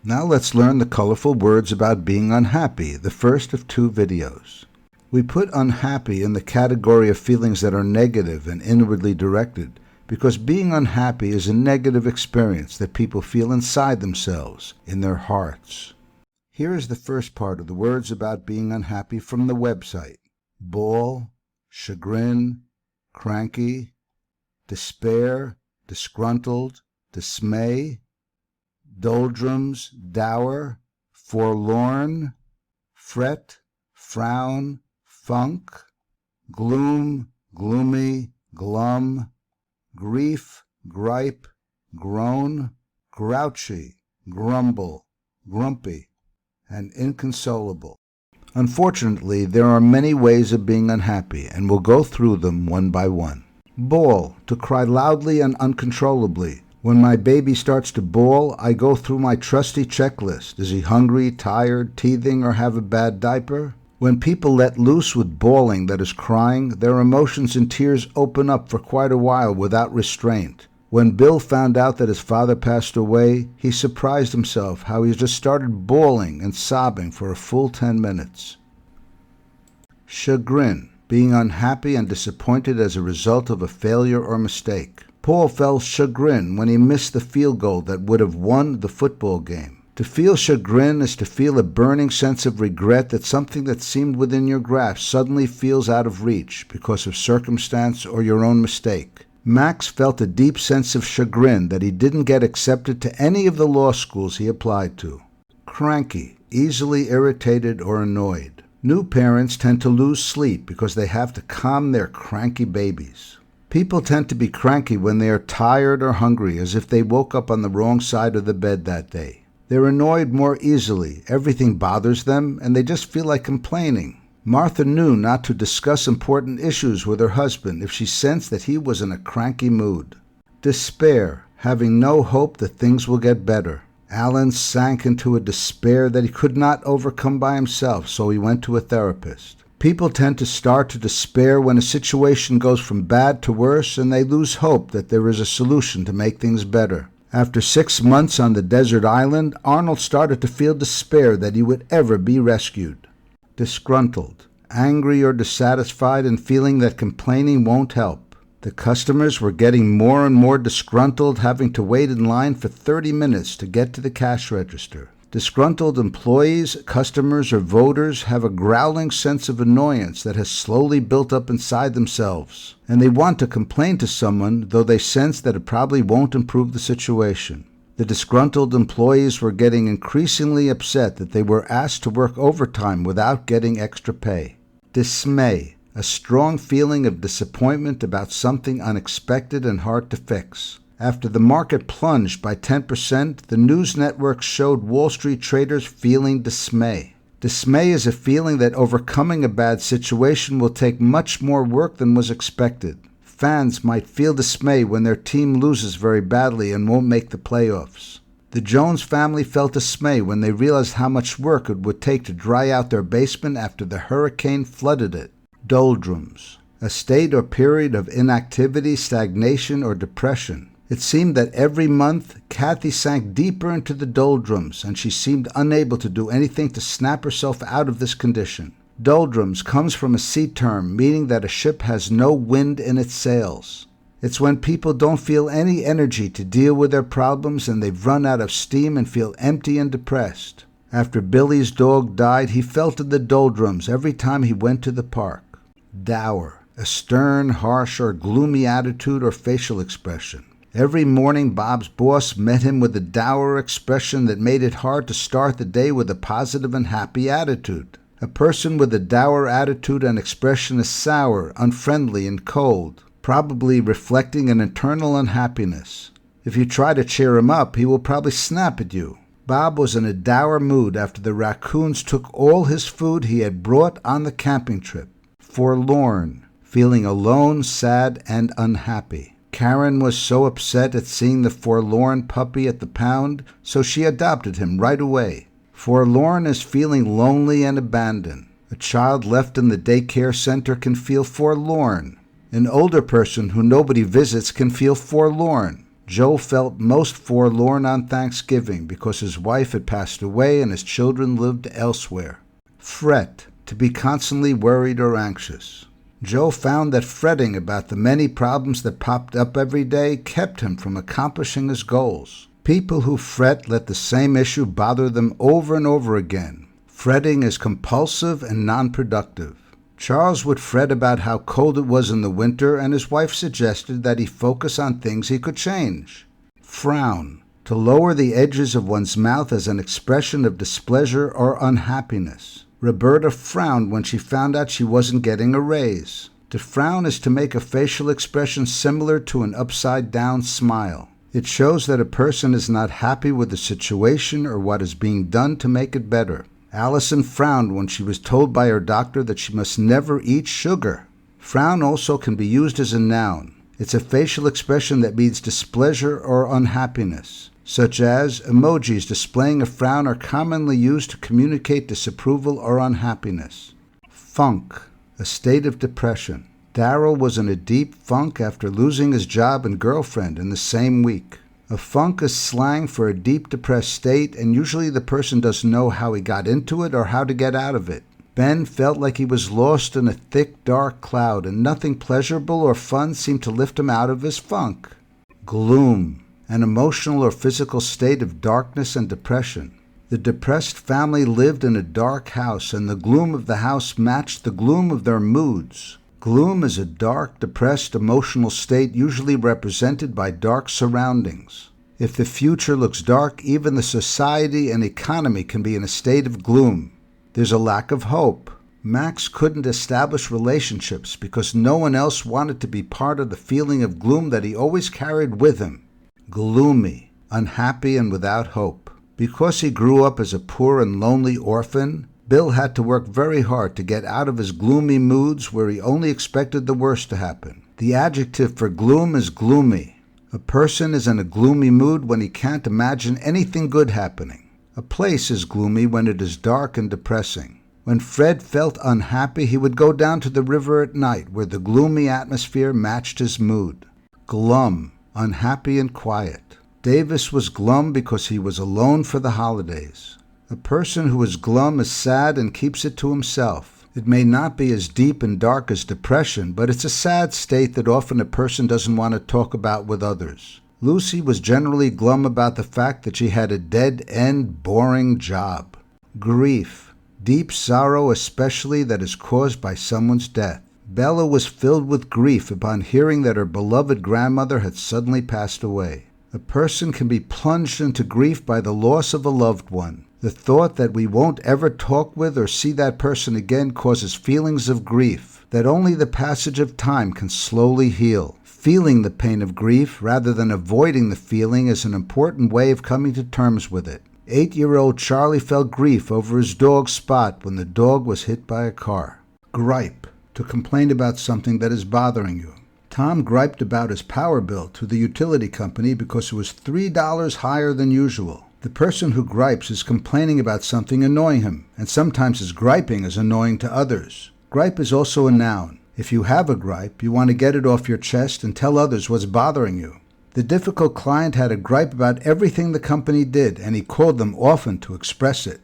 Now let's learn the colorful words about being unhappy, the first of 2 videos. We put unhappy in the category of feelings that are negative and inwardly directed because being unhappy is a negative experience that people feel inside themselves, in their hearts. Here is the first part of the words about being unhappy from the website. Bawl, chagrin, cranky, despair, disgruntled, dismay, doldrums, dour, forlorn, fret, frown, funk, gloom, gloomy, glum, grief, gripe, groan, grouchy, grumble, grumpy, and inconsolable. Unfortunately, there are many ways of being unhappy, and we'll go through them one by one. Bawl, to cry loudly and uncontrollably. When my baby starts to bawl, I go through my trusty checklist. Is he hungry, tired, teething, or have a bad diaper? When people let loose with bawling, that is crying, their emotions and tears open up for quite a while without restraint. When Bill found out that his father passed away, he surprised himself how he just started bawling and sobbing for a full 10 minutes. Chagrin, being unhappy and disappointed as a result of a failure or mistake. Paul felt chagrin when he missed the field goal that would have won the football game. To feel chagrin is to feel a burning sense of regret that something that seemed within your grasp suddenly feels out of reach because of circumstance or your own mistake. Max felt a deep sense of chagrin that he didn't get accepted to any of the law schools he applied to. Cranky, easily irritated or annoyed. New parents tend to lose sleep because they have to calm their cranky babies. People tend to be cranky when they are tired or hungry, as if they woke up on the wrong side of the bed that day. They're annoyed more easily, everything bothers them, and they just feel like complaining. Martha knew not to discuss important issues with her husband if she sensed that he was in a cranky mood. Despair, having no hope that things will get better. Alan sank into a despair that he could not overcome by himself, so he went to a therapist. People tend to start to despair when a situation goes from bad to worse and they lose hope that there is a solution to make things better. After 6 months on the desert island, Arnold started to feel despair that he would ever be rescued. Disgruntled, angry or dissatisfied and feeling that complaining won't help. The customers were getting more and more disgruntled, having to wait in line for 30 minutes to get to the cash register. Disgruntled employees, customers, or voters have a growling sense of annoyance that has slowly built up inside themselves, and they want to complain to someone, though they sense that it probably won't improve the situation. The disgruntled employees were getting increasingly upset that they were asked to work overtime without getting extra pay. Dismay, a strong feeling of disappointment about something unexpected and hard to fix. After the market plunged by 10%, the news networks showed Wall Street traders feeling dismay. Dismay is a feeling that overcoming a bad situation will take much more work than was expected. Fans might feel dismay when their team loses very badly and won't make the playoffs. The Jones family felt dismay when they realized how much work it would take to dry out their basement after the hurricane flooded it. Doldrums, a state or period of inactivity, stagnation, or depression. It seemed that every month, Kathy sank deeper into the doldrums, and she seemed unable to do anything to snap herself out of this condition. Doldrums comes from a sea term meaning that a ship has no wind in its sails. It's when people don't feel any energy to deal with their problems and they've run out of steam and feel empty and depressed. After Billy's dog died, he felt in the doldrums every time he went to the park. Dour, a stern, harsh, or gloomy attitude or facial expression. Every morning, Bob's boss met him with a dour expression that made it hard to start the day with a positive and happy attitude. A person with a dour attitude and expression is sour, unfriendly, and cold, probably reflecting an internal unhappiness. If you try to cheer him up, he will probably snap at you. Bob was in a dour mood after the raccoons took all his food he had brought on the camping trip. Forlorn, feeling alone, sad, and unhappy. Karen was so upset at seeing the forlorn puppy at the pound, so she adopted him right away. Forlorn is feeling lonely and abandoned. A child left in the daycare center can feel forlorn. An older person who nobody visits can feel forlorn. Joe felt most forlorn on Thanksgiving because his wife had passed away and his children lived elsewhere. Fret, to be constantly worried or anxious. Joe found that fretting about the many problems that popped up every day kept him from accomplishing his goals. People who fret let the same issue bother them over and over again. Fretting is compulsive and non-productive. Charles would fret about how cold it was in the winter, and his wife suggested that he focus on things he could change. Frown, to lower the edges of one's mouth as an expression of displeasure or unhappiness. Roberta frowned when she found out she wasn't getting a raise. To frown is to make a facial expression similar to an upside-down smile. It shows that a person is not happy with the situation or what is being done to make it better. Allison frowned when she was told by her doctor that she must never eat sugar. Frown also can be used as a noun. It's a facial expression that means displeasure or unhappiness, such as emojis displaying a frown are commonly used to communicate disapproval or unhappiness. Funk, a state of depression. Darryl was in a deep funk after losing his job and girlfriend in the same week. A funk is slang for a deep depressed state, and usually the person doesn't know how he got into it or how to get out of it. Ben felt like he was lost in a thick, dark cloud, and nothing pleasurable or fun seemed to lift him out of his funk. Gloom, an emotional or physical state of darkness and depression. The depressed family lived in a dark house, and the gloom of the house matched the gloom of their moods. Gloom is a dark, depressed, emotional state usually represented by dark surroundings. If the future looks dark, even the society and economy can be in a state of gloom. There's a lack of hope. Max couldn't establish relationships because no one else wanted to be part of the feeling of gloom that he always carried with him. Gloomy, unhappy, and without hope. Because he grew up as a poor and lonely orphan, Bill had to work very hard to get out of his gloomy moods where he only expected the worst to happen. The adjective for gloom is gloomy. A person is in a gloomy mood when he can't imagine anything good happening. A place is gloomy when it is dark and depressing. When Fred felt unhappy, he would go down to the river at night where the gloomy atmosphere matched his mood. Glum, unhappy and quiet. Davis was glum because he was alone for the holidays. A person who is glum is sad and keeps it to himself. It may not be as deep and dark as depression, but it's a sad state that often a person doesn't want to talk about with others. Lucy was generally glum about the fact that she had a dead-end, boring job. Grief, deep sorrow especially that is caused by someone's death. Bella was filled with grief upon hearing that her beloved grandmother had suddenly passed away. A person can be plunged into grief by the loss of a loved one. The thought that we won't ever talk with or see that person again causes feelings of grief that only the passage of time can slowly heal. Feeling the pain of grief rather than avoiding the feeling is an important way of coming to terms with it. 8-year-old Charlie felt grief over his dog Spot when the dog was hit by a car. Gripe, to complain about something that is bothering you. Tom griped about his power bill to the utility company because it was $3 higher than usual. The person who gripes is complaining about something annoying him, and sometimes his griping is annoying to others. Gripe is also a noun. If you have a gripe, you want to get it off your chest and tell others what's bothering you. The difficult client had a gripe about everything the company did, and he called them often to express it.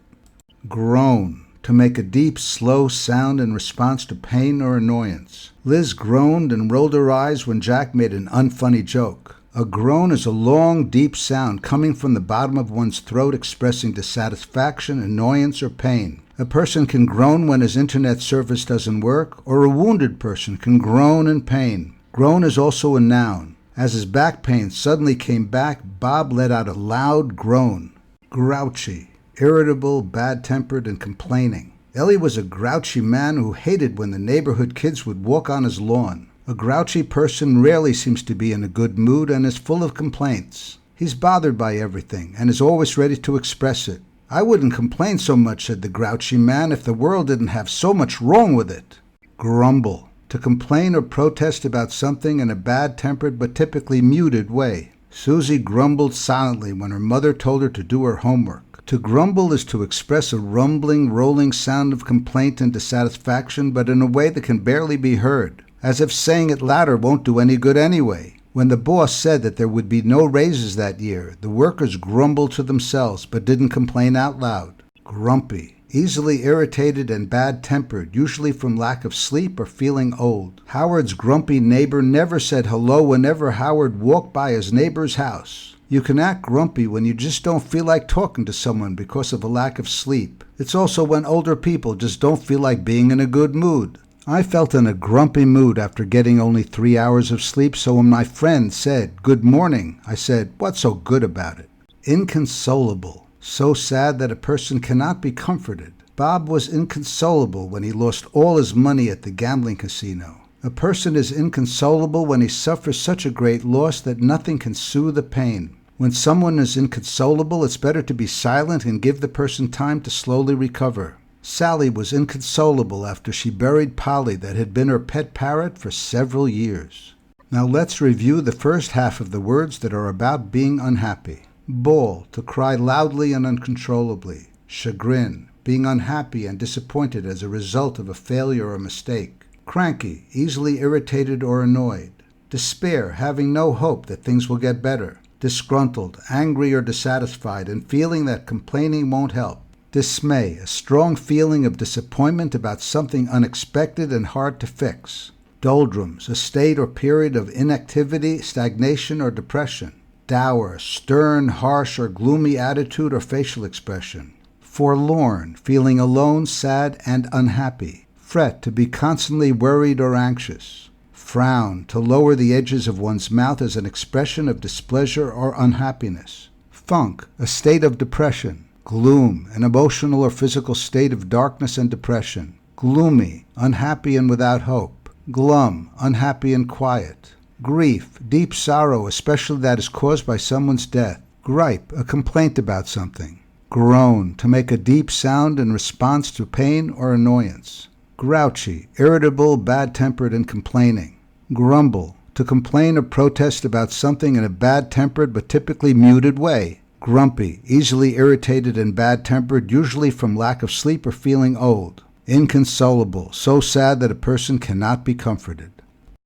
Groan, to make a deep, slow sound in response to pain or annoyance. Liz groaned and rolled her eyes when Jack made an unfunny joke. A groan is a long, deep sound coming from the bottom of one's throat expressing dissatisfaction, annoyance, or pain. A person can groan when his internet service doesn't work, or a wounded person can groan in pain. Groan is also a noun. As his back pain suddenly came back, Bob let out a loud groan. Grouchy, irritable, bad-tempered, and complaining. Ellie was a grouchy man who hated when the neighborhood kids would walk on his lawn. A grouchy person rarely seems to be in a good mood and is full of complaints. He's bothered by everything and is always ready to express it. I wouldn't complain so much, said the grouchy man, if the world didn't have so much wrong with it. Grumble, to complain or protest about something in a bad-tempered but typically muted way. Susie grumbled silently when her mother told her to do her homework. To grumble is to express a rumbling, rolling sound of complaint and dissatisfaction, but in a way that can barely be heard, as if saying it louder won't do any good anyway. When the boss said that there would be no raises that year, the workers grumbled to themselves but didn't complain out loud. Grumpy, easily irritated and bad-tempered, usually from lack of sleep or feeling old. Howard's grumpy neighbor never said hello whenever Howard walked by his neighbor's house. You can act grumpy when you just don't feel like talking to someone because of a lack of sleep. It's also when older people just don't feel like being in a good mood. I felt in a grumpy mood after getting only 3 hours of sleep, so when my friend said, "Good morning," I said, "What's so good about it?" Inconsolable. So sad that a person cannot be comforted. Bob was inconsolable when he lost all his money at the gambling casino. A person is inconsolable when he suffers such a great loss that nothing can soothe the pain. When someone is inconsolable, it's better to be silent and give the person time to slowly recover. Sally was inconsolable after she buried Polly that had been her pet parrot for several years. Now let's review the first half of the words that are about being unhappy. Bawl, to cry loudly and uncontrollably. Chagrin, being unhappy and disappointed as a result of a failure or mistake. Cranky, easily irritated or annoyed. Despair, having no hope that things will get better. Disgruntled, angry or dissatisfied, and feeling that complaining won't help. Dismay, a strong feeling of disappointment about something unexpected and hard to fix. Doldrums, a state or period of inactivity, stagnation, or depression. Dour, stern, harsh, or gloomy attitude or facial expression. Forlorn, feeling alone, sad, and unhappy. Fret, to be constantly worried or anxious. Frown, to lower the edges of one's mouth as an expression of displeasure or unhappiness. Funk, a state of depression. Gloom, an emotional or physical state of darkness and depression. Gloomy, unhappy and without hope. Glum, unhappy and quiet. Grief, deep sorrow, especially that is caused by someone's death. Gripe, a complaint about something. Groan, to make a deep sound in response to pain or annoyance. Grouchy, irritable, bad-tempered, and complaining. Grumble, to complain or protest about something in a bad-tempered but typically muted way. Grumpy, easily irritated and bad-tempered, usually from lack of sleep or feeling old. Inconsolable, so sad that a person cannot be comforted.